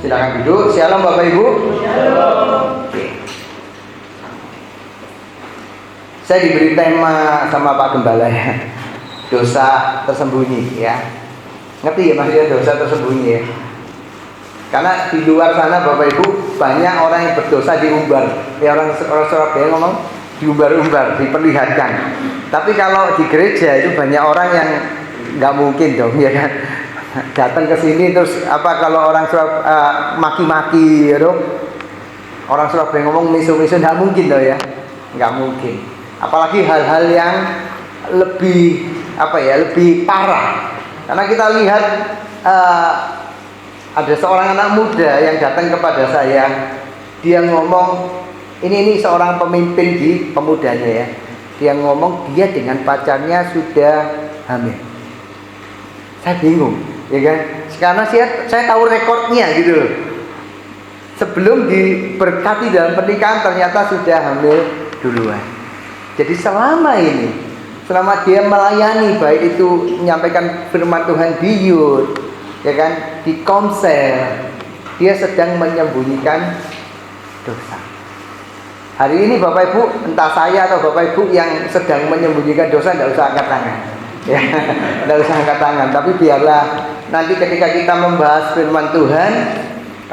Silakan duduk. Shalom Bapak Ibu. Shalom. Saya diberi tema sama Pak Gembala ya, dosa tersembunyi ya. Ngerti ya maksudnya dosa tersembunyi ya? Karena di luar sana Bapak Ibu banyak orang yang berdosa diumbar. Ya orang Surabaya ngomong diumbar-umbar, diperlihatkan. Tapi kalau di gereja itu banyak orang yang nggak mungkin dong ya kan. Datang ke sini terus apa kalau orang maki-maki ya dong. Orang Surabaya ngomong misu-misu nggak mungkin loh ya, nggak mungkin. Apalagi hal-hal yang lebih lebih parah. Karena kita lihat ada seorang anak muda yang datang kepada saya. Dia ngomong ini seorang pemimpin di pemudanya ya. Dia ngomong dia dengan pacarnya sudah hamil. Saya bingung, ya kan? Karena saya tahu rekornya gitu loh. Sebelum diberkati dalam pernikahan ternyata sudah hamil duluan. Jadi selama dia melayani, baik itu menyampaikan firman Tuhan di youth, ya kan, di komsel, dia sedang menyembunyikan dosa. Hari ini Bapak Ibu, entah saya atau Bapak Ibu yang sedang menyembunyikan dosa, tidak usah angkat tangan, ya, tidak usah angkat tangan. Tapi biarlah nanti ketika kita membahas firman Tuhan,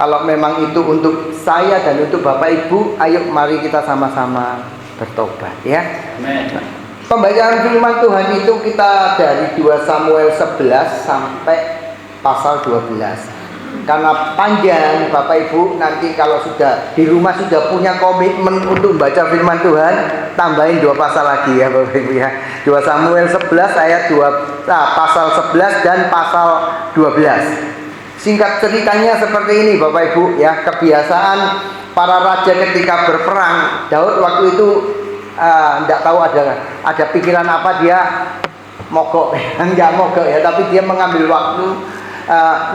kalau memang itu untuk saya dan untuk Bapak Ibu, ayo mari kita sama-sama bertobat ya. Amen. Pembacaan firman Tuhan itu kita dari 2 Samuel 11 sampai pasal 12. Karena panjang Bapak Ibu, nanti kalau sudah di rumah sudah punya komitmen untuk membaca firman Tuhan, tambahin 2 pasal lagi ya Bapak Ibu ya. 2 Samuel 11 ayat pasal 11 dan pasal 12. Singkat ceritanya seperti ini Bapak Ibu ya, kebiasaan para raja ketika berperang. Daud waktu itu tidak tahu ada pikiran apa, dia mogok enggak mogok ya, tapi dia mengambil waktu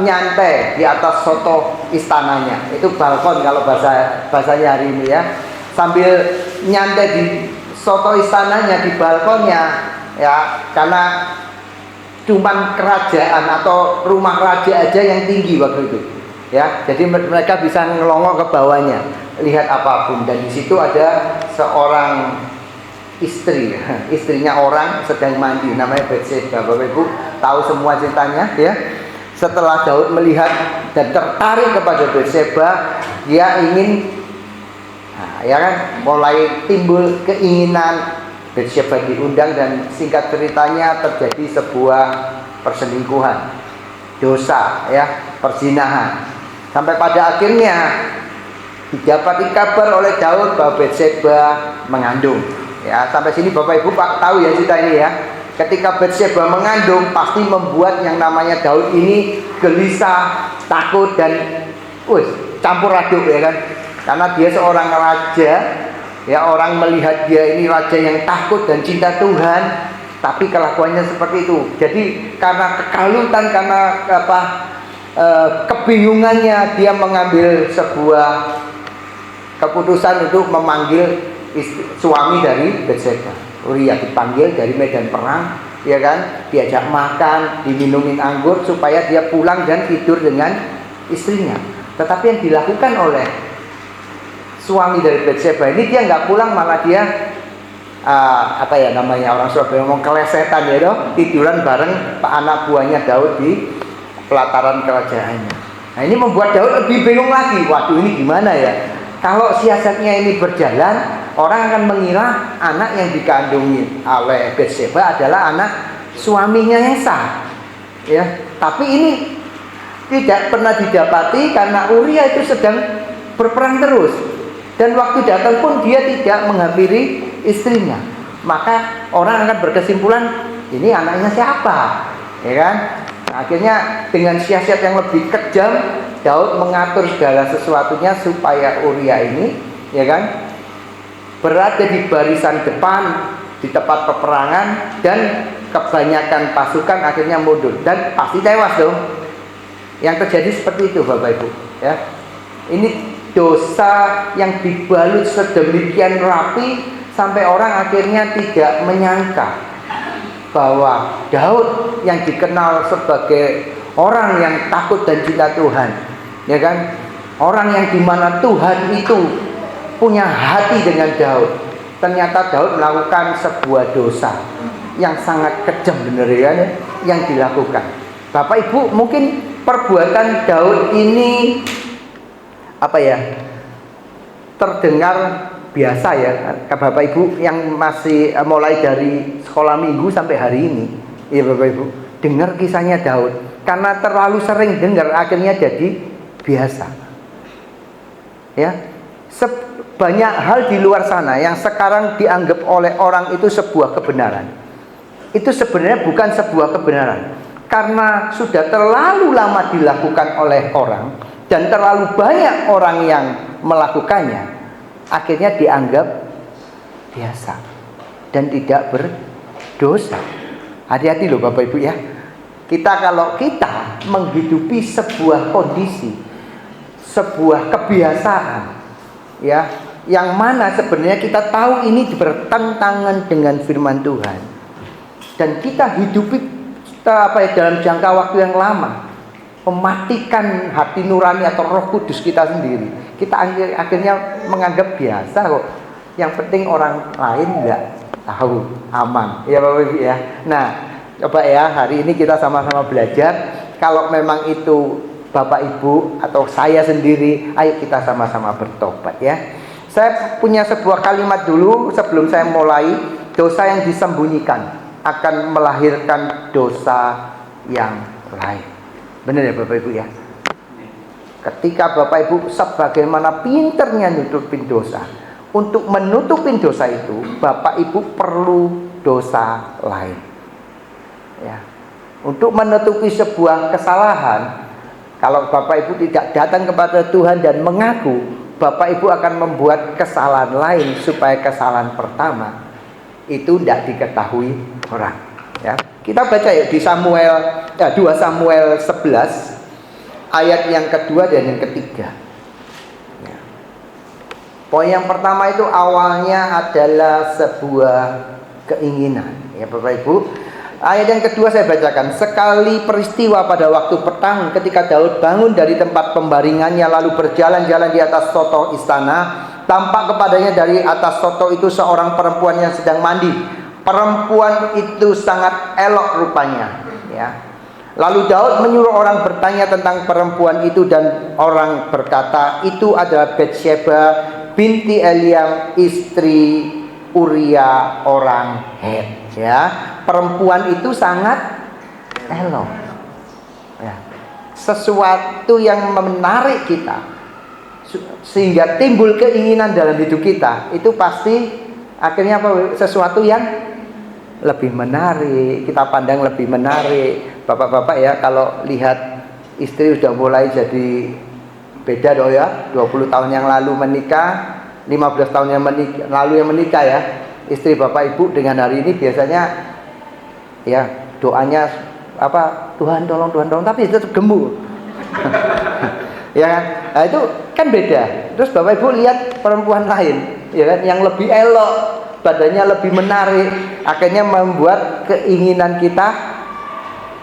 nyantai di atas soto istananya. Itu balkon kalau bahasanya hari ini ya. Sambil nyantai di soto istananya, di balkonnya ya, karena cuman kerajaan atau rumah raja aja yang tinggi waktu itu ya, jadi mereka bisa ngelongok ke bawahnya lihat apapun. Dan di situ ada seorang istrinya orang sedang mandi, namanya Bathsheba. Bapak Ibu tahu semua ceritanya ya. Setelah Daud melihat dan tertarik kepada Bathsheba, dia ingin ya kan, mulai timbul keinginan. Bathsheba diundang dan singkat ceritanya terjadi sebuah perselingkuhan, dosa ya, perzinahan. Sampai pada akhirnya didapati kabar oleh Daud bahwa Bathsheba mengandung. Ya, sampai sini Bapak Ibu tahu ya cerita ini ya. Ketika Bathsheba mengandung, pasti membuat yang namanya Daud ini gelisah, takut dan campur aduk ya kan. Karena dia seorang raja. Ya, orang melihat dia ini raja yang takut dan cinta Tuhan, tapi kelakuannya seperti itu. Jadi karena kekalutan, karena kebingungannya, dia mengambil sebuah keputusan untuk memanggil suami dari Bathsheba. Uria dipanggil dari medan perang, ya kan, diajak makan, diminumin anggur supaya dia pulang dan tidur dengan istrinya. Tetapi yang dilakukan oleh suami dari Bathsheba ini, dia nggak pulang, malah dia orang Surabaya ngomong kelesetan ya dong, tiduran bareng anak buahnya Daud di pelataran kerajaannya. Nah, ini membuat Daud lebih bingung lagi. Waduh, ini gimana ya? Kalau siasatnya ini berjalan, orang akan mengira anak yang dikandungi oleh Bathsheba adalah anak suaminya yang sah. Ya, tapi ini tidak pernah didapati karena Uria itu sedang berperang terus. Dan waktu datang pun dia tidak menghampiri istrinya. Maka orang akan berkesimpulan, ini anaknya siapa? Ya kan? Nah, akhirnya dengan siasat yang lebih kejam, Daud mengatur segala sesuatunya supaya Uria ini, ya kan, berada di barisan depan di tempat peperangan, dan kebanyakan pasukan akhirnya mundur dan pasti tewas dong. Yang terjadi seperti itu Bapak Ibu ya. Ini dosa yang dibalut sedemikian rapi sampai orang akhirnya tidak menyangka bahwa Daud yang dikenal sebagai orang yang takut dan cinta Tuhan, ya kan, Orang yang dimana Tuhan itu punya hati dengan Daud. Ternyata Daud melakukan sebuah dosa yang sangat kejam bener ya, yang dilakukan. Bapak Ibu, mungkin perbuatan Daud ini apa ya, terdengar biasa ya Bapak Ibu yang masih mulai dari sekolah minggu sampai hari ini. Ya Bapak Ibu, dengar kisahnya Daud. Karena terlalu sering dengar akhirnya jadi biasa. Ya, banyak hal di luar sana yang sekarang dianggap oleh orang itu sebuah kebenaran. Itu sebenarnya bukan sebuah kebenaran. Karena sudah terlalu lama dilakukan oleh orang dan terlalu banyak orang yang melakukannya, akhirnya dianggap biasa dan tidak berdosa. Hati-hati loh Bapak Ibu ya. Kalau kita menghidupi sebuah kondisi, sebuah kebiasaan ya, yang mana sebenarnya kita tahu ini bertentangan dengan firman Tuhan, dan kita hidupi dalam jangka waktu yang lama, mematikan hati nurani atau Roh Kudus kita sendiri, kita akhirnya menganggap biasa kok, yang penting orang lain enggak tahu, aman ya Bapak Ibu ya. Nah, coba ya, hari ini kita sama-sama belajar. Kalau memang itu Bapak Ibu atau saya sendiri, ayo kita sama-sama bertobat ya. Saya punya sebuah kalimat dulu sebelum saya mulai. Dosa yang disembunyikan akan melahirkan dosa yang lain. Benar ya Bapak Ibu ya. Ketika Bapak Ibu sebagaimana pinternya nutupin dosa, untuk menutupin dosa itu Bapak Ibu perlu dosa lain. Ya. Untuk menutupi sebuah kesalahan, kalau Bapak Ibu tidak datang kepada Tuhan dan mengaku, Bapak Ibu akan membuat kesalahan lain supaya kesalahan pertama itu tidak diketahui orang. Ya. Kita baca ya di 2 Samuel 11 ayat yang kedua dan yang ketiga. Ya. Poin yang pertama itu awalnya adalah sebuah keinginan. Ya Bapak Ibu. Ayat yang kedua saya bacakan. Sekali peristiwa pada waktu petang, ketika Daud bangun dari tempat pembaringannya lalu berjalan-jalan di atas soto istana, tampak kepadanya dari atas soto itu seorang perempuan yang sedang mandi. Perempuan itu sangat elok rupanya, ya. Lalu Daud menyuruh orang bertanya tentang perempuan itu, dan orang berkata itu adalah Batsheba binti Eliam, istri Uria orang Het. Ya, perempuan itu sangat elok. Ya. Sesuatu yang menarik kita, sehingga timbul keinginan dalam hidup kita, itu pasti akhirnya apa? Sesuatu yang lebih menarik, kita pandang lebih menarik. Bapak-bapak ya, kalau lihat istri sudah mulai jadi beda dong ya. 20 tahun yang lalu menikah, 15 tahun yang lalu yang menikah ya. Istri Bapak Ibu dengan hari ini biasanya ya doanya apa, Tuhan tolong, tapi itu gemuk. Ya kan? Nah, itu kan beda. Terus Bapak Ibu lihat perempuan lain, ya kan, yang lebih elok, badannya lebih menarik, akhirnya membuat keinginan kita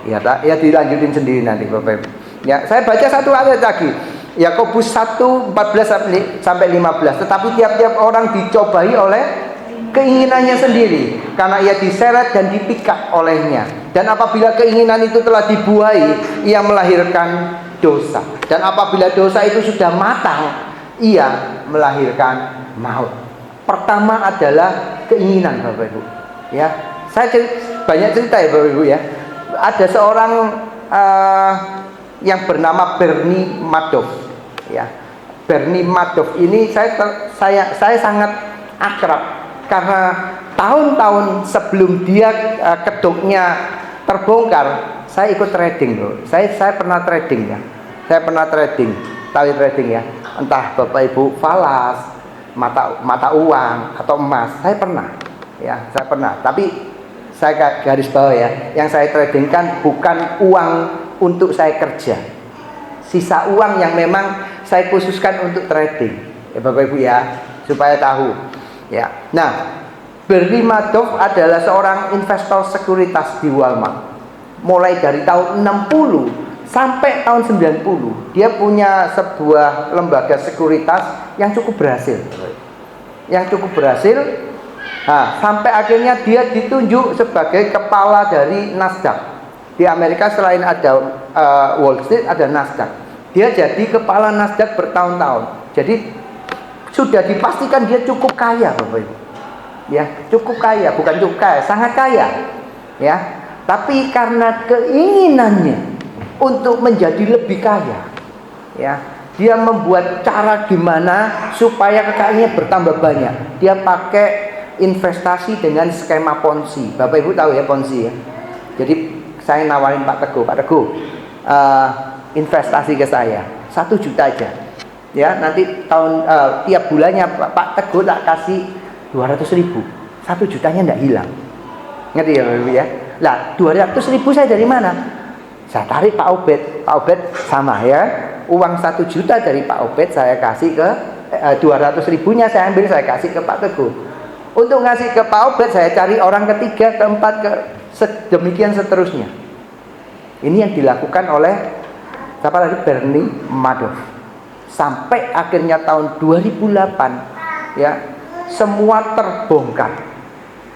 ya dilanjutin sendiri nanti Bapak Ibu. Ya, saya baca satu ayat lagi. Yakobus 1:14 sampai 15. Tetapi tiap-tiap orang dicobai oleh keinginannya sendiri, karena ia diseret dan dipikat olehnya. Dan apabila keinginan itu telah dibuai, ia melahirkan dosa. Dan apabila dosa itu sudah matang, ia melahirkan maut. Pertama adalah keinginan Bapak Ibu. Ya, saya banyak cerita ya Bapak Ibu ya. Ada seorang yang bernama Bernie Madoff. Ya, Bernie Madoff ini saya sangat akrab. Karena tahun-tahun sebelum dia kedoknya terbongkar, saya ikut trading loh. Saya pernah trading ya. Saya pernah trading, tahu trading ya. Entah Bapak Ibu falas, mata uang atau emas, saya pernah. Ya, saya pernah. Tapi saya garis bawah ya, yang saya tradingkan bukan uang untuk saya kerja. Sisa uang yang memang saya khususkan untuk trading. Ya Bapak Ibu ya, supaya tahu. Ya. Nah, Bernie Madoff adalah seorang investor sekuritas di Walmart. Mulai dari tahun 60 Sampai tahun 90 dia punya sebuah lembaga sekuritas yang cukup berhasil. Nah, sampai akhirnya dia ditunjuk sebagai kepala dari Nasdaq. Di Amerika selain ada Wall Street, ada Nasdaq. Dia jadi kepala Nasdaq bertahun-tahun. Jadi sudah dipastikan dia cukup kaya, Bapak Ibu. Ya, cukup kaya, bukan cukup kaya, sangat kaya. Ya. Tapi karena keinginannya untuk menjadi lebih kaya, ya, dia membuat cara gimana supaya kekayaannya bertambah banyak. Dia pakai investasi dengan skema Ponzi. Bapak Ibu tahu ya Ponzi ya. Jadi saya nawarin Pak Teguh, investasi ke saya 1 juta aja. Ya, nanti tiap bulannya Pak Teguh tak kasih 200.000. 1 jutanya enggak hilang. Ngerti ya Bapak Ibu ya? Lah, 200.000 saya dari mana? Saya tarik Pak Obed sama ya. Uang 1 juta dari Pak Obed saya kasih ke 200.000-nya saya ambil, saya kasih ke Pak Teguh. Untuk ngasih ke Pak Obed saya cari orang ketiga, keempat, demikian seterusnya. Ini yang dilakukan oleh siapa tadi? Bernie Madoff. Sampai akhirnya tahun 2008 ya, semua terbongkar.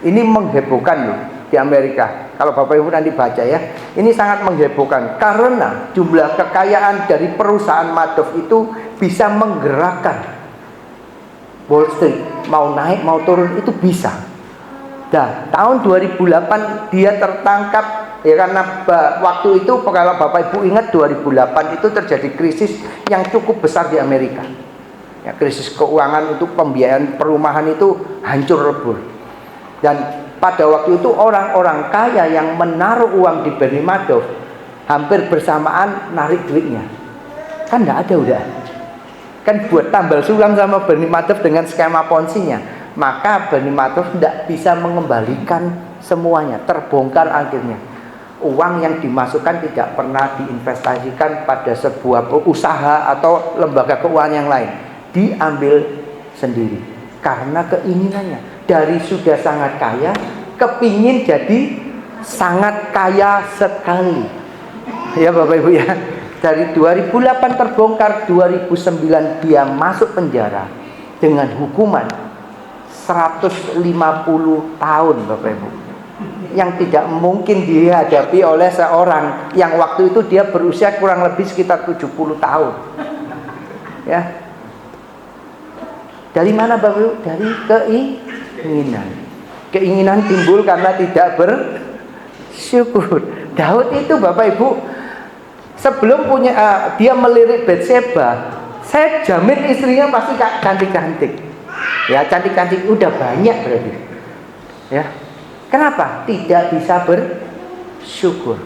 Ini menghebohkan loh di Amerika. Kalau Bapak Ibu nanti baca ya, ini sangat menghebohkan karena jumlah kekayaan dari perusahaan Madoff itu bisa menggerakkan Wall Street, mau naik mau turun itu bisa. Dan tahun 2008 dia tertangkap ya, karena waktu itu kalau Bapak Ibu ingat 2008 itu terjadi krisis yang cukup besar di Amerika. Ya, krisis keuangan untuk pembiayaan perumahan itu hancur lebur. Dan pada waktu itu orang-orang kaya yang menaruh uang di Bernie Madoff hampir bersamaan narik duitnya. Kan enggak ada udah. Kan buat tambal sulam sama Bernie Madoff dengan skema Ponzi-nya. Maka Bernie Madoff tidak bisa mengembalikan semuanya, terbongkar akhirnya. Uang yang dimasukkan tidak pernah diinvestasikan pada sebuah usaha atau lembaga keuangan yang lain, diambil sendiri karena keinginannya. Dari sudah sangat kaya, kepingin jadi sangat kaya sekali. Ya Bapak Ibu ya. Dari 2008 terbongkar, 2009 dia masuk penjara dengan hukuman 150 tahun Bapak Ibu. Yang tidak mungkin dihadapi oleh seorang yang waktu itu dia berusia kurang lebih sekitar 70 tahun. Ya. Dari mana Bapak Ibu? Dari keinginan. Keinginan timbul karena tidak bersyukur. Daud itu Bapak Ibu sebelum punya dia melirik Batseba, saya jamin istrinya pasti cantik-cantik. Ya, cantik-cantik udah banyak berarti. Ya. Kenapa? Tidak bisa bersyukur.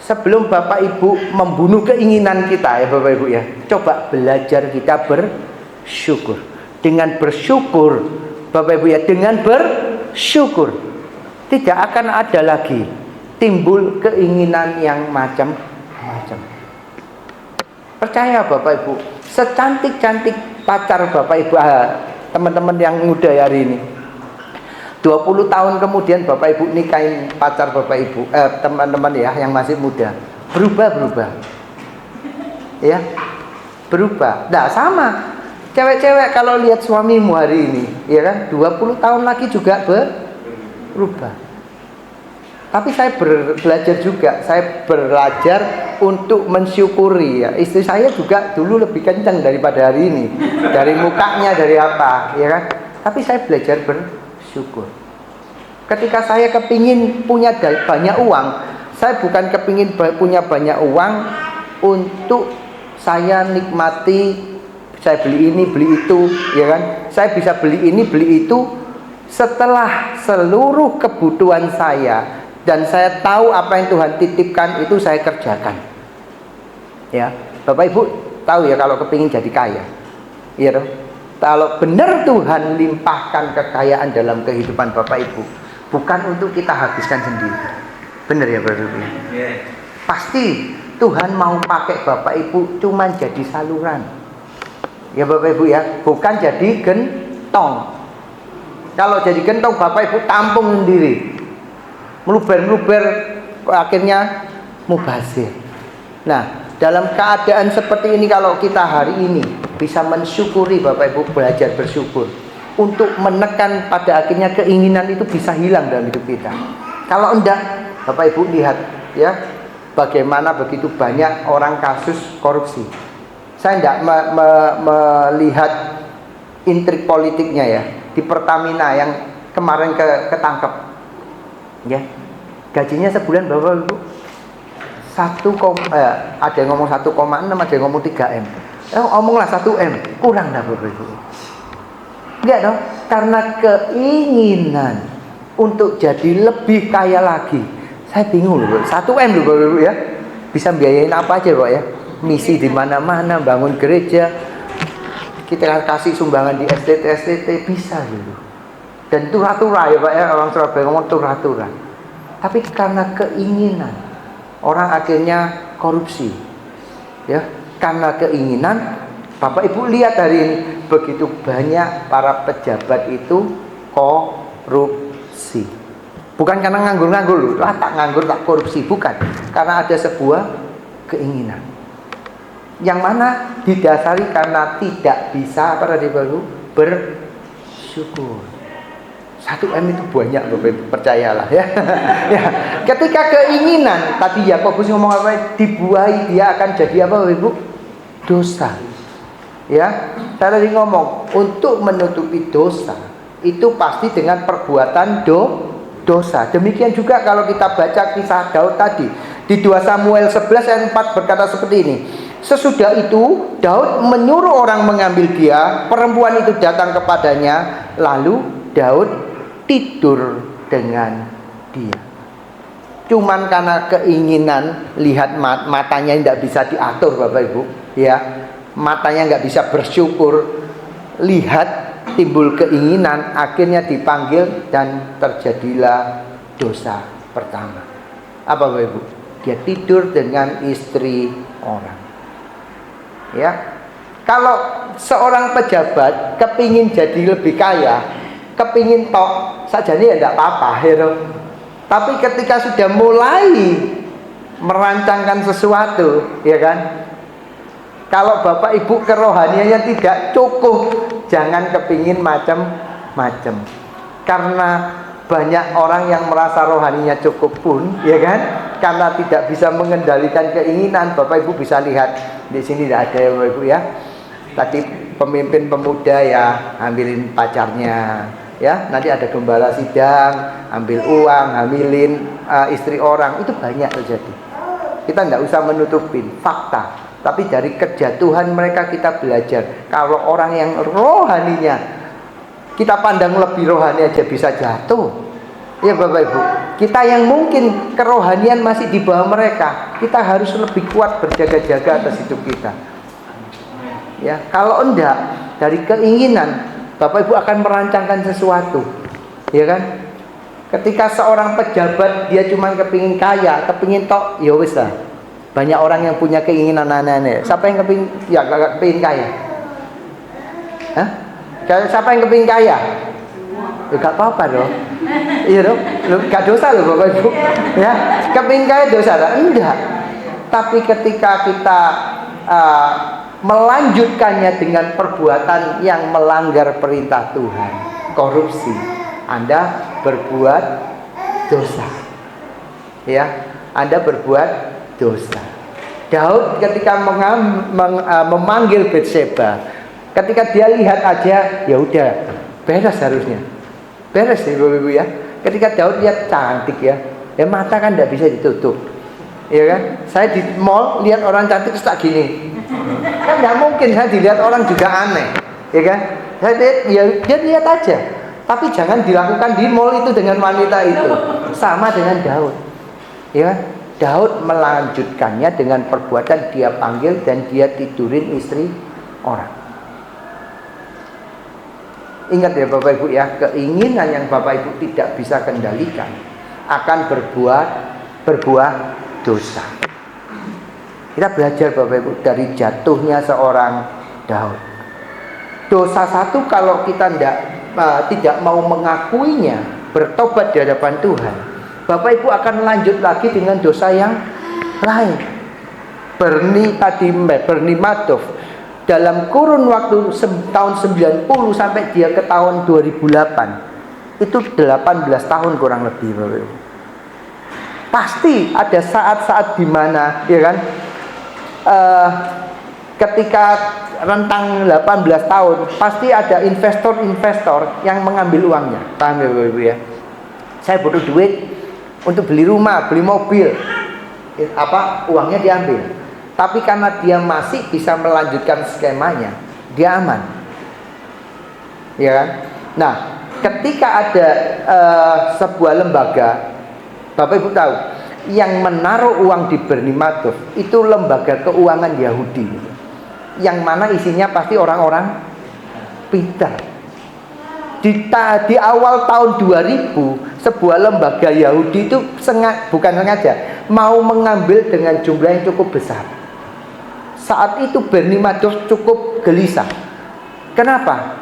Sebelum Bapak Ibu membunuh keinginan kita ya Bapak Ibu ya, coba belajar kita bersyukur. Dengan bersyukur Bapak Ibu ya, dengan bersyukur tidak akan ada lagi timbul keinginan yang macam-macam. Percaya Bapak Ibu, secantik-cantik pacar Bapak Ibu, teman-teman yang muda hari ini, 20 tahun kemudian Bapak Ibu nikahin pacar Bapak Ibu, teman-teman ya yang masih muda, berubah ya, berubah. Nah sama cewek-cewek kalau lihat suamimu hari ini, ya kan, 20 tahun lagi juga berubah. Tapi saya belajar juga, saya belajar untuk mensyukuri ya. Istri saya juga dulu lebih kencang daripada hari ini, dari mukanya, dari apa, ya kan. Tapi saya belajar bersyukur. Ketika saya kepingin punya banyak uang, saya bukan kepingin punya banyak uang untuk saya nikmati, saya beli ini, beli itu, ya kan. Saya bisa beli ini, beli itu setelah seluruh kebutuhan saya dan saya tahu apa yang Tuhan titipkan itu saya kerjakan. Ya, Bapak Ibu tahu ya kalau kepingin jadi kaya, iya dong. Kalau benar Tuhan limpahkan kekayaan dalam kehidupan Bapak Ibu, bukan untuk kita habiskan sendiri. Benar ya Bapak Ibu? Pasti Tuhan mau pakai Bapak Ibu cuma jadi saluran. Ya Bapak Ibu ya, bukan jadi gentong. Kalau jadi gentong Bapak Ibu tampung sendiri, meluber-meluber, akhirnya mubazir. Nah, dalam keadaan seperti ini, kalau kita hari ini bisa mensyukuri, Bapak Ibu, belajar bersyukur, untuk menekan pada akhirnya keinginan itu bisa hilang dalam hidup kita. Kalau enggak, Bapak Ibu lihat ya, bagaimana begitu banyak orang kasus korupsi. Saya tidak melihat intrik politiknya ya, di Pertamina yang kemarin ketangkep ya, gajinya sebulan Bapak Ibu ada yang ngomong 1,6, ada yang ngomong 3M. Omonglah 1M, kurang dah Bapak Ibu. Enggak dong, karena keinginan untuk jadi lebih kaya lagi. Saya bingung loh, 1M loh Bapak Ibu ya, bisa biayain apa aja Pak ya, misi di mana-mana, bangun gereja, kita kasih sumbangan di STT bisa gitu. Dan tura-tura ya Pak ya, orang Surabaya ngomong tura-tura. Tapi karena keinginan, orang akhirnya korupsi. Ya, karena keinginan, Bapak Ibu lihat hari ini begitu banyak para pejabat itu korupsi. Bukan karena nganggur-nganggur loh, tak nganggur tak korupsi, bukan. Karena ada sebuah keinginan. Yang mana didasari karena tidak bisa apa tadi baru bersyukur. 1M itu banyak Bapak Ibu, percayalah ya. Ya, ketika keinginan tadi Yakobus ngomong apa, dibuai dia akan jadi apa Bapak Ibu? Dosa. Ya, saya tadi ngomong untuk menutupi dosa itu pasti dengan perbuatan dosa. Demikian juga kalau kita baca kisah Daud tadi di 2 Samuel 11 ayat 4 berkata seperti ini. Sesudah itu Daud menyuruh orang mengambil dia, perempuan itu datang kepadanya, lalu Daud tidur dengan dia. Cuman karena keinginan, lihat matanya tidak bisa diatur Bapak Ibu ya, matanya nggak bisa bersyukur, lihat timbul keinginan, akhirnya dipanggil dan terjadilah dosa pertama. Apa Bapak Ibu? Dia tidur dengan istri orang. Ya, kalau seorang pejabat kepingin jadi lebih kaya, kepingin tok saja ya tidak apa-apa, hero. Tapi ketika sudah mulai merancangkan sesuatu, ya kan? Kalau Bapak Ibu kerohaniannya tidak cukup, jangan kepingin macam-macam. Karena banyak orang yang merasa rohaninya cukup pun, ya kan? Karena tidak bisa mengendalikan keinginan. Bapak Ibu bisa lihat di sini tidak ada ya Bapak Ibu ya. Tadi pemimpin pemuda ya ambilin pacarnya, ya. Nanti ada gembala sidang, ambil uang, hamilin istri orang, itu banyak terjadi. Kita tidak usah menutupin fakta. Tapi dari kejatuhan mereka kita belajar. Kalau orang yang rohaninya kita pandang lebih rohani aja bisa jatuh. Ya Bapak Ibu, kita yang mungkin kerohanian masih di bawah mereka, kita harus lebih kuat berjaga-jaga atas hidup kita. Ya, kalau enggak, dari keinginan Bapak Ibu akan merancangkan sesuatu. Ya kan? Ketika seorang pejabat dia cuma kepingin kaya, kepingin tok, ya wis lah. Banyak orang yang punya keinginan aneh-aneh. Siapa yang kepingin kaya? Hah? Siapa yang kepingin kaya? Ya gak apa-apa dong. Iya dong. Gak dosa loh Bapak Ibu. Ya, kepingin kaya dosa lah? Enggak. Tapi ketika kita melanjutkannya dengan perbuatan yang melanggar perintah Tuhan, korupsi, Anda berbuat dosa. Ya, Anda berbuat dosa. Daud ketika memanggil Batseba, ketika dia lihat aja, ya udah beres harusnya, beres nih Bapak Ibu ya. Ketika Daud lihat cantik ya mata kan tidak bisa ditutup, ya kan? Saya di mall lihat orang cantik terus tak gini, kan tidak mungkin saya dilihat orang juga aneh, ya kan? Saya lihat, ya dia lihat aja, tapi jangan dilakukan di mall itu dengan wanita itu. Sama dengan Daud, ya kan? Daud melanjutkannya dengan perbuatan dia panggil dan dia tidurin istri orang. Ingat ya Bapak Ibu ya, keinginan yang Bapak Ibu tidak bisa kendalikan akan berbuah dosa. Kita belajar Bapak Ibu dari jatuhnya seorang Daud. Dosa satu kalau kita tidak mau mengakuinya, bertobat di hadapan Tuhan, Bapak Ibu akan lanjut lagi dengan dosa yang lain. Bernie Madoff dalam kurun waktu tahun 90 sampai dia ke tahun 2008 itu 18 tahun kurang lebih, Bapak Ibu. Pasti ada saat-saat di mana, ya kan, ketika rentang 18 tahun pasti ada investor-investor yang mengambil uangnya. Paham ya Bapak Ibu ya? Saya butuh duit untuk beli rumah, beli mobil, uangnya diambil. Tapi karena dia masih bisa melanjutkan skemanya, dia aman, ya kan? Nah, ketika ada sebuah lembaga, Bapak Ibu tahu, yang menaruh uang di Bernie Madoff itu lembaga keuangan Yahudi, yang mana isinya pasti orang-orang pintar. Di awal tahun 2000, sebuah lembaga Yahudi itu bukan sengaja mau mengambil dengan jumlah yang cukup besar. Saat itu Bernie Madoff cukup gelisah. Kenapa?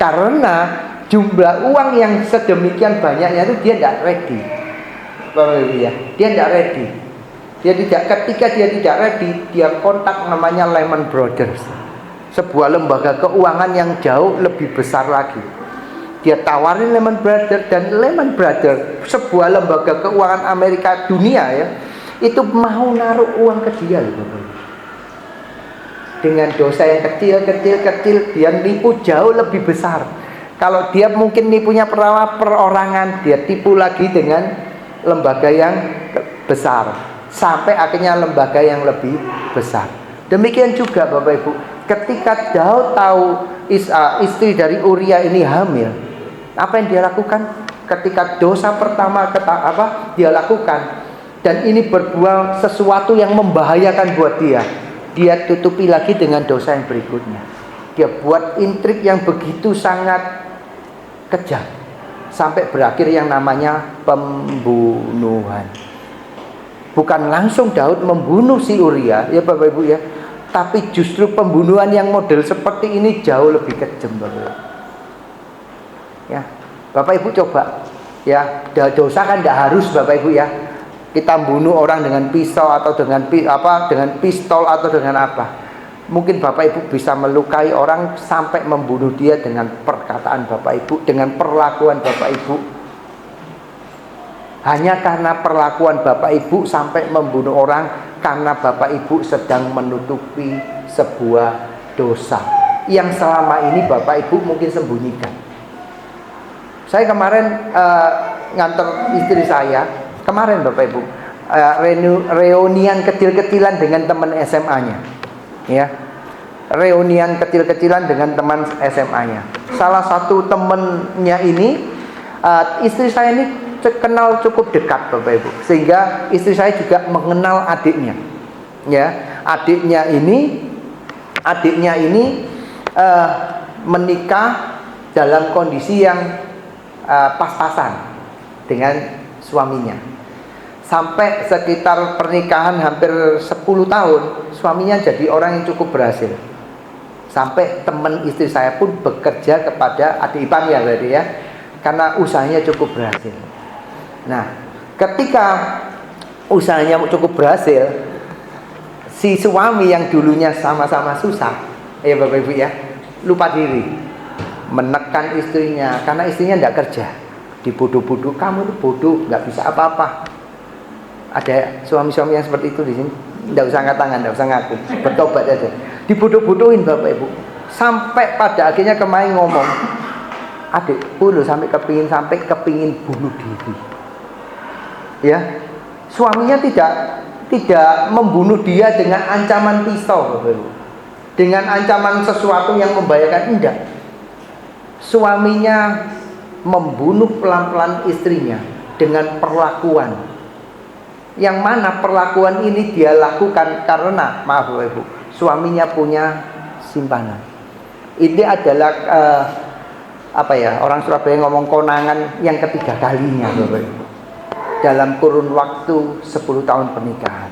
Karena jumlah uang yang sedemikian banyaknya itu dia tidak ready. Dia tidak ready. Ketika dia tidak ready, dia kontak namanya Lehman Brothers, sebuah lembaga keuangan yang jauh lebih besar lagi. Dia tawarin Lehman Brothers, dan Lehman Brothers, sebuah lembaga keuangan Amerika dunia ya, itu mau naruh uang ke dia loh. Dengan dosa yang kecil, dia nipu jauh lebih besar. Kalau dia mungkin nipunya perorangan, dia tipu lagi dengan lembaga yang besar, sampai akhirnya lembaga yang lebih besar. Demikian juga Bapak Ibu, ketika Daud tahu istri dari Uria ini hamil, apa yang dia lakukan? Ketika dosa pertama dia lakukan, dan ini berbuah sesuatu yang membahayakan buat dia tutupi lagi dengan dosa yang berikutnya. Dia buat intrik yang begitu sangat kejam, sampai berakhir yang namanya pembunuhan. Bukan langsung Daud membunuh si Uria, ya Bapak Ibu ya, tapi justru pembunuhan yang model seperti ini jauh lebih kejam, Bapak Ibu. Ya, Bapak Ibu coba, ya, dosa kan tidak harus Bapak Ibu ya, kita bunuh orang dengan pisau atau dengan pistol atau dengan apa. Mungkin Bapak Ibu bisa melukai orang sampai membunuh dia dengan perkataan Bapak Ibu, dengan perlakuan Bapak Ibu. Hanya karena perlakuan Bapak Ibu sampai membunuh orang, karena Bapak Ibu sedang menutupi sebuah dosa yang selama ini Bapak Ibu mungkin sembunyikan. Saya kemarin nganter istri saya, kemarin Bapak Ibu, reunian kecil-kecilan dengan teman SMA-nya, ya, reunian kecil-kecilan dengan teman SMA-nya. Salah satu temennya ini, istri saya ini kenal cukup dekat Bapak Ibu, sehingga istri saya juga mengenal adiknya, ya. Adiknya ini menikah dalam kondisi yang pas-pasan dengan suaminya. Sampai sekitar pernikahan hampir 10 tahun, suaminya jadi orang yang cukup berhasil. Sampai teman istri saya pun bekerja kepada adik iparnya berarti ya, karena usahanya cukup berhasil. Nah, ketika usahanya cukup berhasil, si suami yang dulunya sama-sama susah, ya Bapak Ibu ya, lupa diri, menekan istrinya karena istrinya tidak kerja. Dibodoh-bodoh, kamu itu bodoh, nggak bisa apa-apa. Ada suami-suami yang seperti itu di sini. Nggak usah angkat tangan, nggak usah ngaku, bertobat aja. Dibodoh-bodohin Bapak Ibu, sampai pada akhirnya kemarin ngomong, adikku loh sampai kepingin bunuh diri. Ya, suaminya tidak membunuh dia dengan ancaman pisau, Bapak Ibu, dengan ancaman sesuatu yang membahayakan, enggak. Suaminya membunuh pelan-pelan istrinya dengan perlakuan, yang mana perlakuan ini dia lakukan karena, maaf Bapak Ibu, suaminya punya simpanan. Ini adalah orang Surabaya ngomong konangan yang ketiga kalinya Bapak Ibu, dalam kurun waktu 10 tahun pernikahan.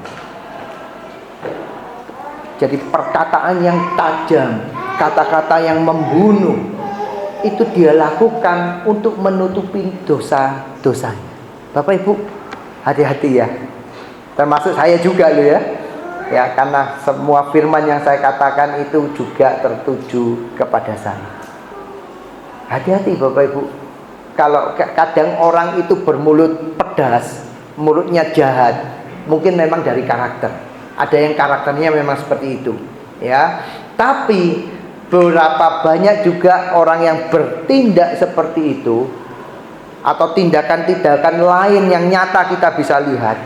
Jadi perkataan yang tajam, kata-kata yang membunuh, itu dia lakukan untuk menutupi dosa-dosanya. Bapak Ibu, hati-hati ya. Termasuk saya juga loh ya. ya, karena semua firman yang saya katakan itu juga tertuju kepada saya. Hati-hati Bapak Ibu. Kalau kadang orang itu bermulut pedas, mulutnya jahat, mungkin memang dari karakter. Ada yang karakternya memang seperti itu, ya. Tapi berapa banyak juga orang yang bertindak seperti itu, atau tindakan-tindakan lain yang nyata kita bisa lihat,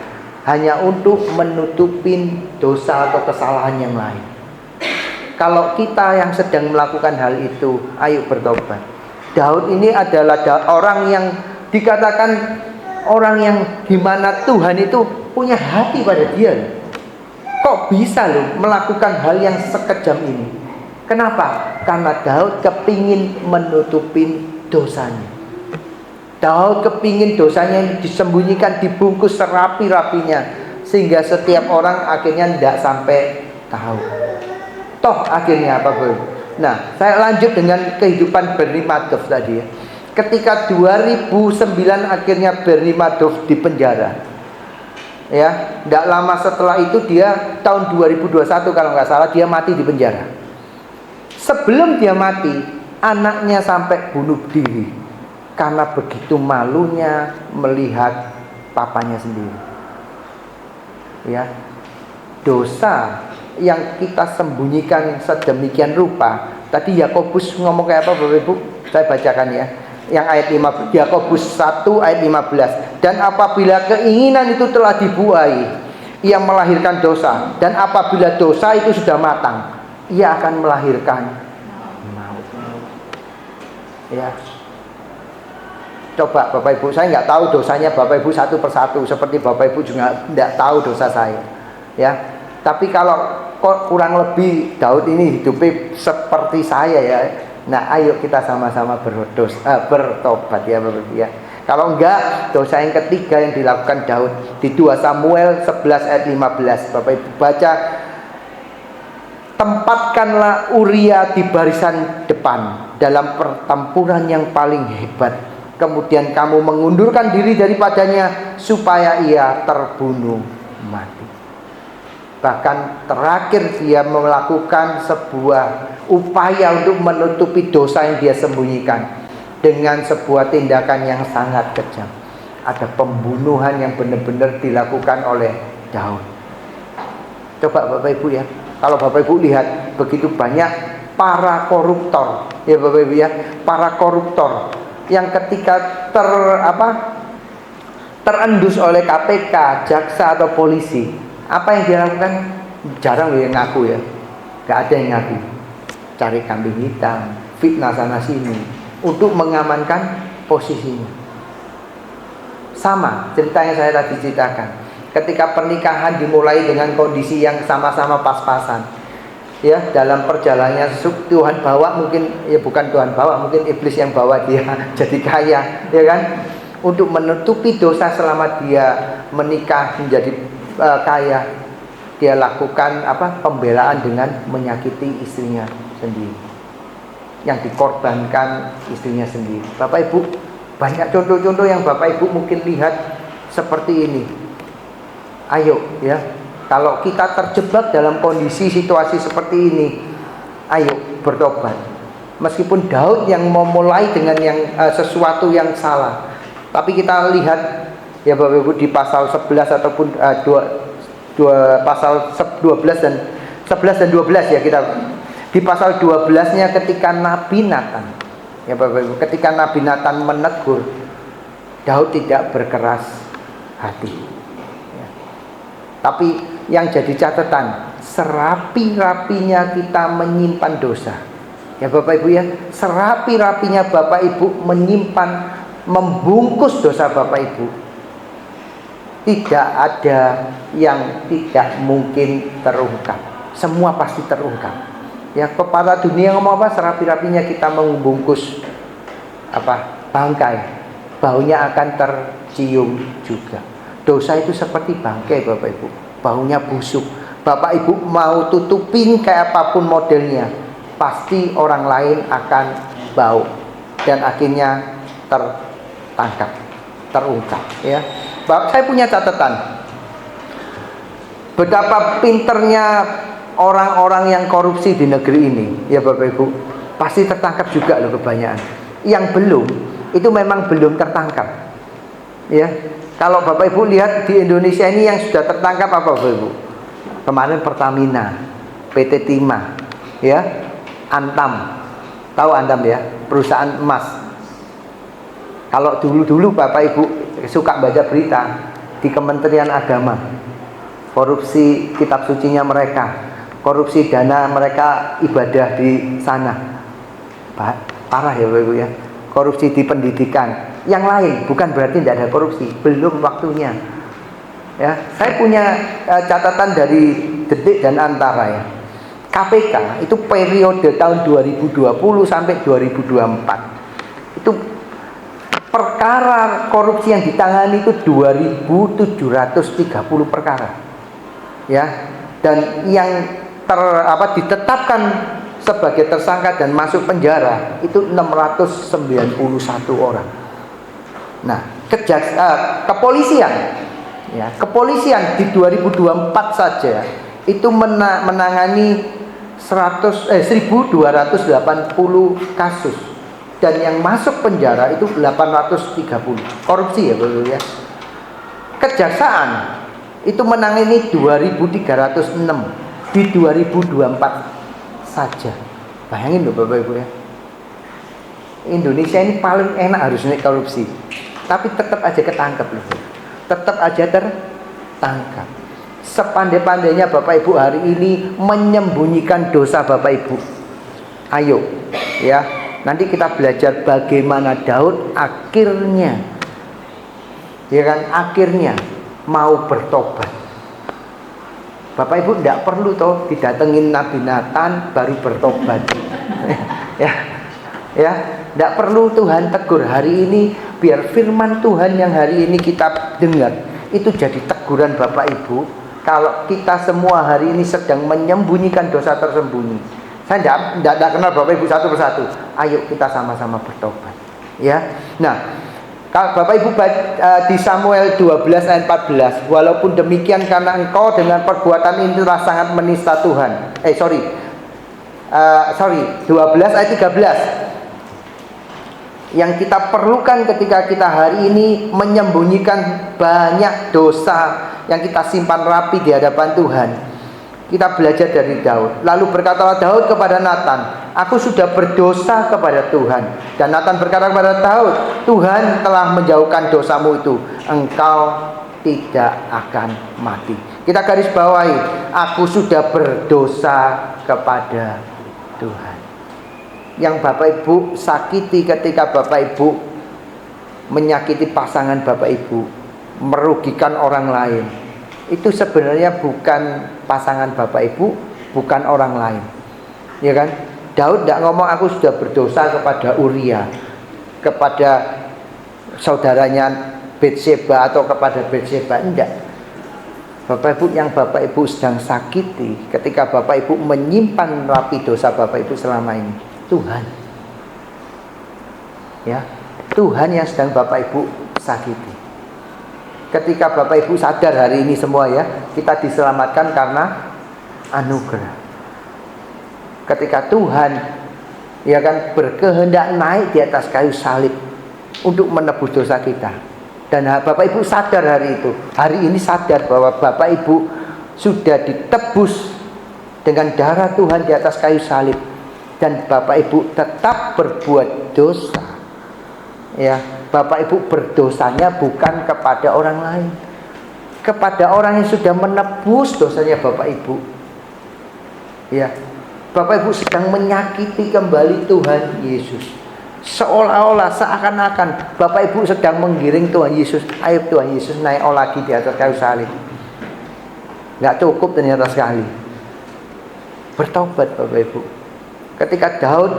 hanya untuk menutupin dosa atau kesalahan yang lain. Kalau kita yang sedang melakukan hal itu, ayo bertobat. Daud ini adalah orang yang dikatakan orang yang dimana Tuhan itu punya hati pada dia. Kok bisa loh melakukan hal yang sekejam ini? Kenapa? Karena Daud kepingin menutupin dosanya. Daud kepingin dosanya disembunyikan, dibungkus serapi-rapinya, sehingga setiap orang akhirnya tidak sampai tahu. Toh akhirnya apa Bu? Nah, saya lanjut dengan kehidupan Bernie Madoff tadi ya. Ketika 2009 akhirnya Bernie Madoff di penjara, ya, tidak lama setelah itu dia tahun 2021 kalau nggak salah dia mati di penjara. Sebelum dia mati, anaknya sampai bunuh diri karena begitu malunya melihat papanya sendiri. Ya, dosa yang kita sembunyikan sedemikian rupa. Tadi Yakobus ngomong kayak apa Bapak Ibu? Saya bacakan ya. Yang ayat 15, Yakobus 1 ayat 15. Dan apabila keinginan itu telah dibuai, ia melahirkan dosa. Dan apabila dosa itu sudah matang, ia akan melahirkan maut. Ya. Coba Bapak Ibu, saya nggak tahu dosanya Bapak Ibu satu persatu, seperti Bapak Ibu juga nggak tahu dosa saya. Ya. Tapi kalau kok kurang lebih Daud ini hidupnya seperti saya ya. Nah, ayo kita sama-sama bertobat ya Bapak Ibu ya. Kalau enggak, dosa yang ketiga yang dilakukan Daud di 2 Samuel 11 ayat 15. Bapak Ibu baca, tempatkanlah Uria di barisan depan dalam pertempuran yang paling hebat. Kemudian kamu mengundurkan diri daripadanya supaya ia terbunuh mati. Bahkan terakhir dia melakukan sebuah upaya untuk menutupi dosa yang dia sembunyikan dengan sebuah tindakan yang sangat kejam. Ada pembunuhan yang benar-benar dilakukan oleh Daud. Coba Bapak Ibu ya, kalau Bapak Ibu lihat begitu banyak para koruptor, ya Bapak Ibu ya, para koruptor yang ketika terendus oleh KPK, jaksa atau polisi, apa yang dia lakukan? Jarang loh yang ngaku ya. Gak ada yang ngaku. Cari kambing hitam, fitnah sana sini untuk mengamankan posisinya. Sama cerita yang saya tadi ceritakan. Ketika pernikahan dimulai dengan kondisi yang sama-sama pas-pasan, ya, dalam perjalanannya Tuhan bawa, mungkin ya bukan Tuhan bawa, mungkin iblis yang bawa dia jadi kaya, ya kan? Untuk menutupi dosa selama dia menikah menjadi kaya, dia lakukan pembelaan dengan menyakiti istrinya sendiri, yang dikorbankan istrinya sendiri. Bapak Ibu, banyak contoh-contoh yang Bapak Ibu mungkin lihat seperti ini. Ayo ya, kalau kita terjebak dalam kondisi situasi seperti ini, ayo bertobat. Meskipun Daud yang memulai dengan yang sesuatu yang salah, tapi kita lihat ya Bapak Ibu di pasal 11 ataupun pasal 12 dan 11 dan 12 ya, kita di pasal 12-nya ketika Nabi Nathan, ya Bapak Ibu, ketika Nabi Nathan menegur, Daud tidak berkeras hati. Ya. Tapi yang jadi catatan, serapi-rapinya kita menyimpan dosa. Ya Bapak Ibu ya, serapi-rapinya Bapak Ibu menyimpan, membungkus dosa Bapak Ibu, tidak ada yang tidak mungkin terungkap. Semua pasti terungkap. Ya, kepala dunia ngomong apa? Serapi-rapinya kita membungkus bangkai, baunya akan tercium juga. Dosa itu seperti bangkai Bapak Ibu, baunya busuk. Bapak Ibu mau tutupin kayak apapun modelnya, pasti orang lain akan bau dan akhirnya tertangkap, terungkap ya. Saya punya catatan. Betapa pinternya orang-orang yang korupsi di negeri ini, ya Bapak Ibu, pasti tertangkap juga loh kebanyakan. Yang belum, itu memang belum tertangkap. Ya, kalau Bapak Ibu lihat di Indonesia ini yang sudah tertangkap apa Bapak Ibu? Kemarin Pertamina, PT Timah, ya, Antam, tahu Antam ya, perusahaan emas. Kalau dulu Bapak Ibu suka baca berita di Kementerian Agama, korupsi kitab sucinya mereka, korupsi dana mereka ibadah di sana, parah ya Bapak Ibu ya. Korupsi di pendidikan, yang lain bukan berarti tidak ada korupsi, belum waktunya. Ya, saya punya catatan dari Detik dan Antara ya. KPK itu periode tahun 2020 sampai 2024 itu perkara korupsi yang ditangani itu 2.730 perkara. Ya, dan yang ditetapkan sebagai tersangka dan masuk penjara itu 691 orang. Nah, kepolisian di 2024 saja itu menangani 1.280 kasus, dan yang masuk penjara itu 830 korupsi ya Bapak ya. Kejaksaan itu menangani 2.306 di 2024 saja. Bayangin loh Bapak Ibu ya. Indonesia ini paling enak harusnya korupsi, tapi tetap aja ketangkep loh. Tetap aja tertangkap. Sepandai-pandainya Bapak Ibu hari ini menyembunyikan dosa Bapak Ibu. Ayo ya, nanti kita belajar bagaimana Daud akhirnya, ya kan, akhirnya mau bertobat. Bapak Ibu tidak perlu toh didatengin Nabi Nathan baru bertobat. ya, tidak perlu Tuhan tegur hari ini, biar firman Tuhan yang hari ini kita dengar itu jadi teguran Bapak Ibu. Kalau kita semua hari ini sedang menyembunyikan dosa tersembunyi, saya tidak kenal Bapak Ibu satu persatu. Ayo kita sama-sama bertobat. Ya, nah, kalau Bapak Ibu di Samuel 12 ayat 14, walaupun demikian karena engkau dengan perbuatan ini telah sangat menista Tuhan. 12 ayat 13. Yang kita perlukan ketika kita hari ini menyembunyikan banyak dosa yang kita simpan rapi di hadapan Tuhan, kita belajar dari Daud. Lalu berkatalah Daud kepada Nathan, aku sudah berdosa kepada Tuhan. Dan Nathan berkata kepada Daud, Tuhan telah menjauhkan dosamu itu, engkau tidak akan mati. Kita garis bawahi, aku sudah berdosa kepada Tuhan. Yang Bapak Ibu sakiti ketika Bapak Ibu menyakiti pasangan Bapak Ibu, merugikan orang lain, itu sebenarnya bukan pasangan Bapak Ibu, bukan orang lain, ya kan? Daud tidak ngomong aku sudah berdosa kepada Uria, kepada saudaranya Betseba atau kepada Betseba, enggak. Bapak Ibu, yang Bapak Ibu sedang sakiti ketika Bapak Ibu menyimpan rapi dosa Bapak Ibu selama ini, Tuhan. Ya, Tuhan yang sedang Bapak Ibu sakiti. Ketika Bapak Ibu sadar hari ini semua ya, kita diselamatkan karena anugerah. Ketika Tuhan, ya kan, berkehendak naik di atas kayu salib untuk menebus dosa kita, dan Bapak Ibu sadar hari ini sadar bahwa Bapak Ibu sudah ditebus dengan darah Tuhan di atas kayu salib, dan Bapak Ibu tetap berbuat dosa, ya, Bapak Ibu berdosanya bukan kepada orang lain, kepada orang yang sudah menebus dosanya Bapak Ibu. Ya, Bapak Ibu sedang menyakiti kembali Tuhan Yesus. Seolah-olah, seakan-akan Bapak Ibu sedang menggiring Tuhan Yesus. Ayo Tuhan Yesus naik lagi di atas kayu salib. Nggak cukup ternyata sekali. Bertobat Bapak Ibu. Ketika Daud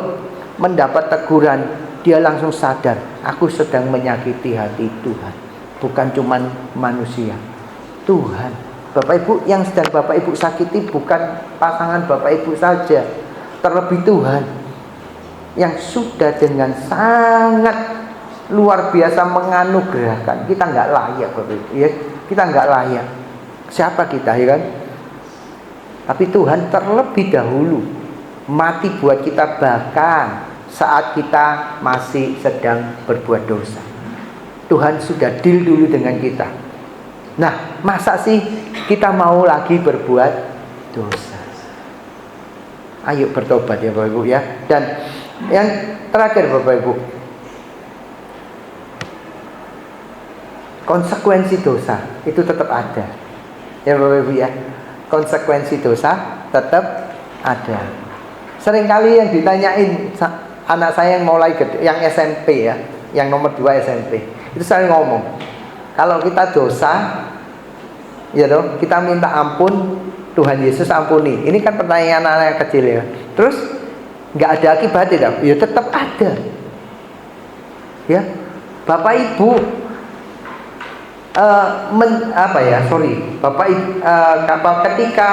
mendapat teguran, dia langsung sadar, aku sedang menyakiti hati Tuhan, bukan cuma manusia, Tuhan. Bapak Ibu, yang sedang Bapak Ibu sakiti bukan pasangan Bapak Ibu saja, terlebih Tuhan yang sudah dengan sangat luar biasa menganugerahkan. Kita nggak layak Bapak Ibu, ya, kita nggak layak. Siapa kita, ya kan? Tapi Tuhan terlebih dahulu mati buat kita bahkan saat kita masih sedang berbuat dosa. Tuhan sudah deal dulu dengan kita. Nah, masa sih kita mau lagi berbuat dosa? Ayo bertobat ya Bapak Ibu ya. Dan yang terakhir Bapak Ibu, konsekuensi dosa itu tetap ada. Ya Bapak Ibu ya. Konsekuensi dosa tetap ada. Seringkali yang ditanyain anak saya yang mulai gede, yang SMP ya, yang nomor 2 SMP, itu sering ngomong, kalau kita dosa, ya dong, kita minta ampun, Tuhan Yesus ampuni. Ini kan pertanyaan anak kecil ya. Terus nggak ada akibatnya, ya tetap ada. Ya, Bapak Ibu, ketika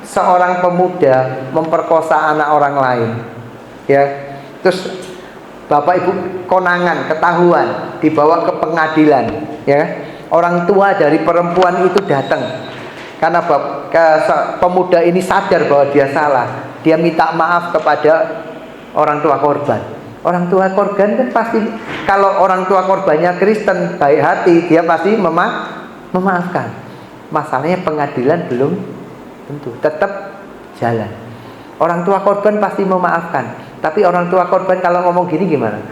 seorang pemuda memperkosa anak orang lain, ya, terus Bapak Ibu konangan, ketahuan, dibawa ke pengadilan, ya, orang tua dari perempuan itu datang karena pemuda ini sadar bahwa dia salah, dia minta maaf kepada orang tua korban. Orang tua korban kan pasti, kalau orang tua korbannya Kristen, baik hati, dia pasti memaafkan. Masalahnya pengadilan belum tentu, tetap jalan. Orang tua korban pasti memaafkan, tapi orang tua korban kalau ngomong gini gimana?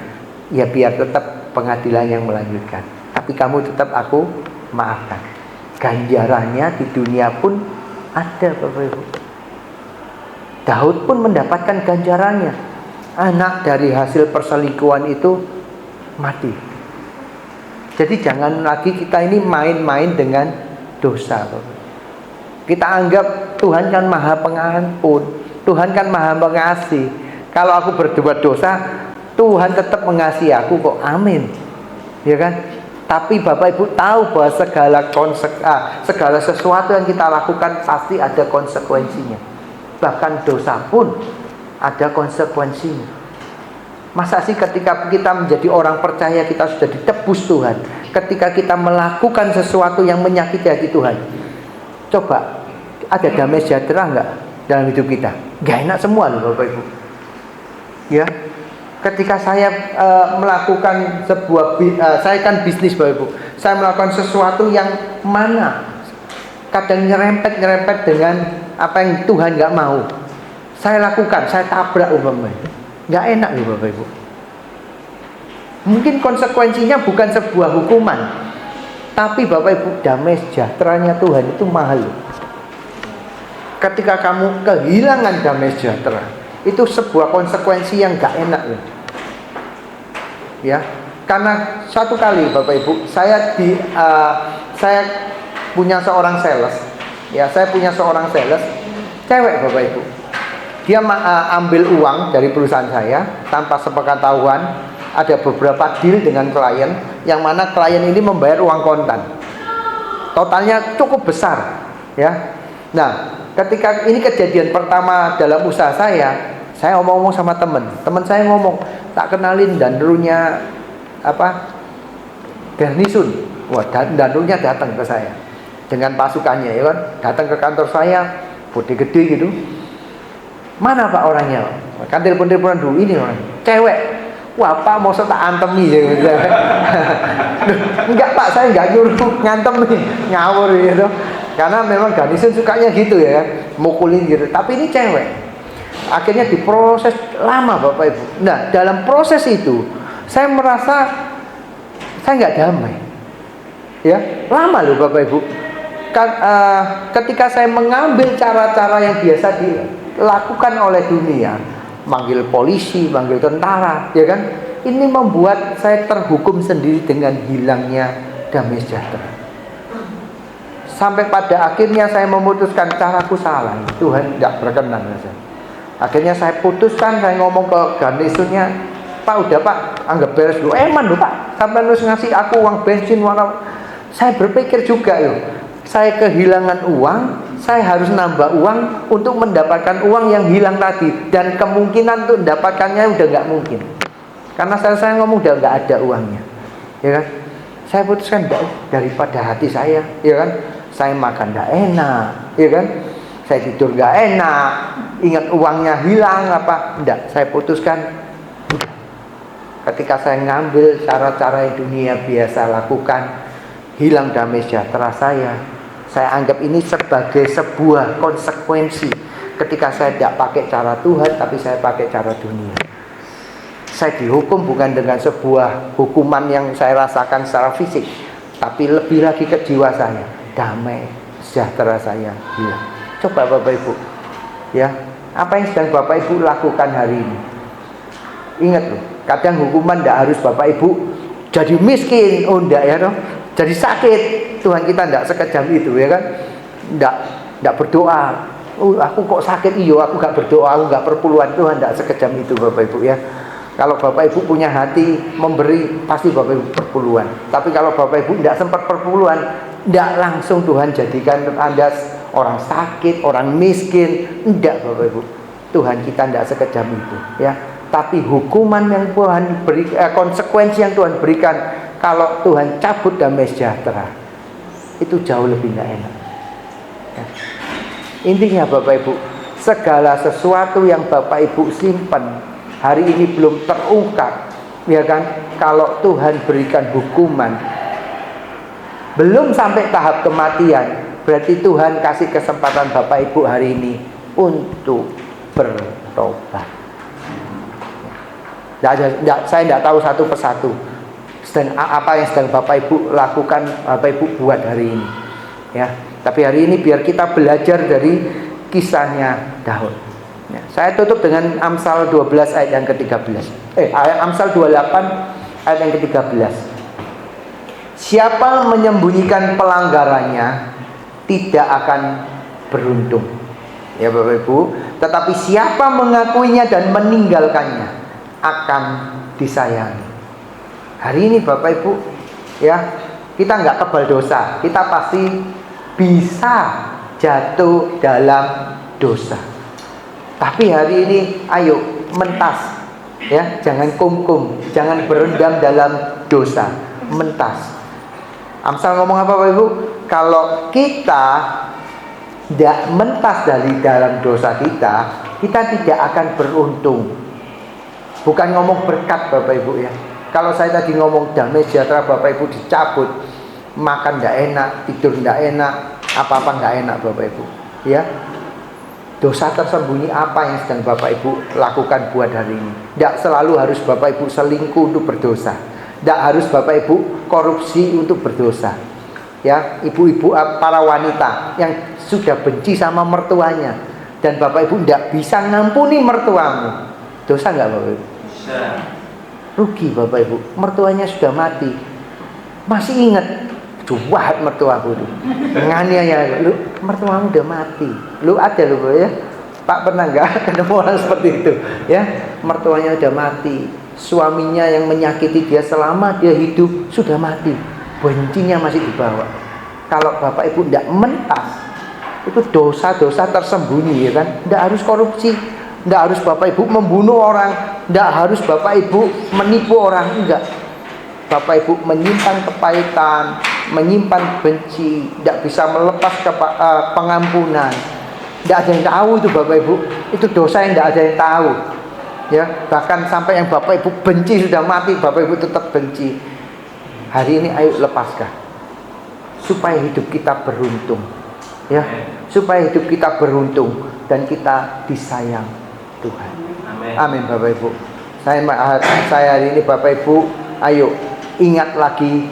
Ya biar tetap pengadilan yang melanjutkan, tapi kamu tetap aku maafkan. Ganjarannya di dunia pun ada Bapak Ibu. Daud pun mendapatkan ganjarannya. Anak dari hasil perselingkuhan itu mati. Jadi jangan lagi kita ini main-main dengan dosa. Kita anggap Tuhan kan maha pengampun, Tuhan kan maha pengasih. Kalau aku berbuat dosa, Tuhan tetap mengasihi aku kok. Amin. Ya kan? Tapi Bapak Ibu tahu bahwa segala sesuatu yang kita lakukan pasti ada konsekuensinya. Bahkan dosa pun ada konsekuensinya. Masa sih ketika kita menjadi orang percaya kita sudah ditebus Tuhan, ketika kita melakukan sesuatu yang menyakiti hati Tuhan, coba ada damai sejahtera enggak dalam hidup kita? Gak enak semua loh Bapak Ibu. Ya, ketika saya melakukan saya kan bisnis Bapak Ibu, saya melakukan sesuatu yang mana kadang nyerempet dengan apa yang Tuhan nggak mau, saya lakukan, saya tabrak umpamanya, nggak enak loh Bapak Ibu. Mungkin konsekuensinya bukan sebuah hukuman, tapi Bapak Ibu, damai sejahteranya Tuhan itu mahal loh. Ketika kamu kehilangan damai sejahtera, itu sebuah konsekuensi yang nggak enak loh. Ya, karena satu kali Bapak Ibu, saya punya seorang sales, ya, cewek Bapak Ibu. Dia ambil uang dari perusahaan saya tanpa sepengetahuan. Ada beberapa deal dengan klien, yang mana klien ini membayar uang kontan. Totalnya cukup besar, ya. Nah, ketika ini kejadian pertama dalam usaha saya ngomong sama teman saya ngomong, tak kenalin danrunya Garnisun. Wah, danrunya datang ke saya dengan pasukannya, ya kan, datang ke kantor saya, putih gede gitu. Mana Pak orangnya? Kan telepon-teleponan dulu, ini orang cewek. Wah Pak, mau tak antemi ya? Enggak Pak, saya enggak nyuruh ngantem nih, ngawur gitu. Karena memang Garnisun sukanya gitu ya, mukulin gitu. Tapi ini cewek. Akhirnya diproses lama Bapak Ibu. Nah, dalam proses itu saya merasa saya nggak damai. Ya, lama loh Bapak Ibu. Ketika saya mengambil cara-cara yang biasa dilakukan oleh dunia, manggil polisi, manggil tentara, ya kan? Ini membuat saya terhukum sendiri dengan hilangnya damai sejahtera. Sampai pada akhirnya saya memutuskan caraku salah, Tuhan tidak berkenan. Akhirnya saya putuskan, saya ngomong ke Garnisunnya, Pak udah Pak, anggap beres dulu. Eman loh Pak, sampai harus ngasih aku uang bensin. Saya berpikir juga loh, saya kehilangan uang, saya harus nambah uang untuk mendapatkan uang yang hilang tadi, dan kemungkinan untuk mendapatkannya udah nggak mungkin, karena saya ngomong udah nggak ada uangnya, ya kan? Saya putuskan daripada hati saya, ya kan? Saya makan nggak enak, ya kan? saya tidur nggak enak, ingat uangnya hilang apa, enggak, saya putuskan. Ketika saya ngambil cara-cara yang dunia biasa lakukan, hilang damai sejahtera saya anggap ini sebagai sebuah konsekuensi. Ketika saya tidak pakai cara Tuhan, tapi saya pakai cara dunia, saya dihukum bukan dengan sebuah hukuman yang saya rasakan secara fisik, tapi lebih lagi ke jiwa saya, damai sejahtera saya hilang. Coba Bapak Ibu, ya, apa yang sedang Bapak Ibu lakukan hari ini? Ingat loh, kadang hukuman tidak harus Bapak Ibu jadi miskin, oh enggak ya toh, jadi sakit. Tuhan kita tidak sekejam itu ya kan, tidak berdoa. Oh aku kok sakit, iyo aku gak berdoa, aku gak perpuluhan. Tuhan tidak sekejam itu Bapak Ibu ya. Kalau Bapak Ibu punya hati memberi, pasti Bapak Ibu perpuluhan. Tapi kalau Bapak Ibu tidak sempat perpuluhan, tidak langsung Tuhan jadikan Anda orang sakit, orang miskin. Tidak Bapak Ibu, Tuhan kita tidak sekejam itu ya. Tapi hukuman yang Tuhan beri, konsekuensi yang Tuhan berikan, kalau Tuhan cabut damai sejahtera, itu jauh lebih tidak enak ya. Intinya Bapak Ibu, segala sesuatu yang Bapak Ibu simpan hari ini belum terungkap, ya kan? Kalau Tuhan berikan hukuman belum sampai tahap kematian, berarti Tuhan kasih kesempatan Bapak Ibu hari ini untuk bertobat. Saya tidak tahu satu persatu apa yang sedang Bapak Ibu lakukan, Bapak Ibu buat hari ini ya. Tapi hari ini biar kita belajar dari kisahnya Daud ya. Saya tutup dengan Amsal 12 ayat yang ke-13. Amsal 28 ayat yang ke-13. Siapa menyembunyikan pelanggarannya tidak akan beruntung ya Bapak Ibu, tetapi siapa mengakuinya dan meninggalkannya akan disayangi. Hari ini Bapak Ibu ya, kita nggak kebal dosa, kita pasti bisa jatuh dalam dosa. Tapi hari ini ayo mentas ya, jangan kumkum, jangan berendam dalam dosa, mentas. Amsal ngomong apa Bapak Ibu? Kalau kita tidak mentas dari dalam dosa kita tidak akan beruntung. Bukan ngomong berkat Bapak Ibu ya. Kalau saya tadi ngomong damai sejahtera Bapak Ibu dicabut, makan tidak enak, tidur tidak enak, apa-apa tidak enak Bapak Ibu ya. Dosa tersembunyi apa yang sedang Bapak Ibu lakukan buat hari ini? Tidak selalu harus Bapak Ibu selingkuh untuk berdosa, tidak harus Bapak Ibu korupsi untuk berdosa ya. Ibu-ibu, para wanita yang sudah benci sama mertuanya dan Bapak Ibu tidak bisa ngampuni mertuamu, dosa nggak Bapak Ibu? Bisa. Rugi Bapak Ibu, mertuanya sudah mati, masih ingat, jahat mertuaku itu, nganiaya, lu mertuamu udah mati, lu ada lu ya, Pak pernah nggak ketemu orang seperti itu ya? Mertuanya udah mati, suaminya yang menyakiti dia selama dia hidup sudah mati, bencinya masih dibawa. Kalau Bapak Ibu tidak mentas, itu dosa-dosa tersembunyi ya kan? Tidak harus korupsi, tidak harus Bapak Ibu membunuh orang, tidak harus Bapak Ibu menipu orang, enggak. Bapak Ibu menyimpan kepahitan, menyimpan benci, tidak bisa melepas pengampunan. Tidak ada yang tahu itu Bapak Ibu, itu dosa yang tidak ada yang tahu ya. Bahkan sampai yang Bapak Ibu benci sudah mati, Bapak Ibu tetap benci. Hari ini ayo lepaskan, supaya hidup kita beruntung ya, supaya hidup kita beruntung dan kita disayang Tuhan. Amin Bapak Ibu. Saya hari ini Bapak Ibu, ayo ingat lagi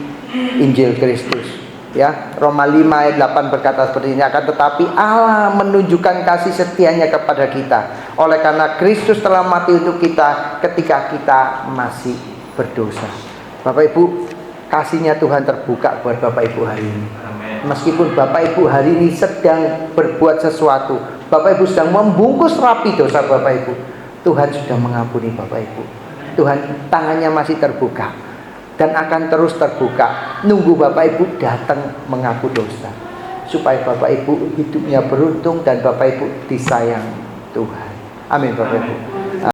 Injil Kristus ya. Roma 5 ayat 8 berkata seperti ini, akan tetapi Allah menunjukkan kasih setianya kepada kita oleh karena Kristus telah mati untuk kita ketika kita masih berdosa. Bapak Ibu, kasihnya Tuhan terbuka buat Bapak Ibu hari ini. Meskipun Bapak Ibu hari ini sedang berbuat sesuatu, Bapak Ibu sedang membungkus rapi dosa Bapak Ibu, Tuhan sudah mengampuni Bapak Ibu. Tuhan tangannya masih terbuka dan akan terus terbuka, nunggu Bapak Ibu datang mengaku dosa, supaya Bapak Ibu hidupnya beruntung dan Bapak Ibu disayang Tuhan. Amin Bapak Ibu.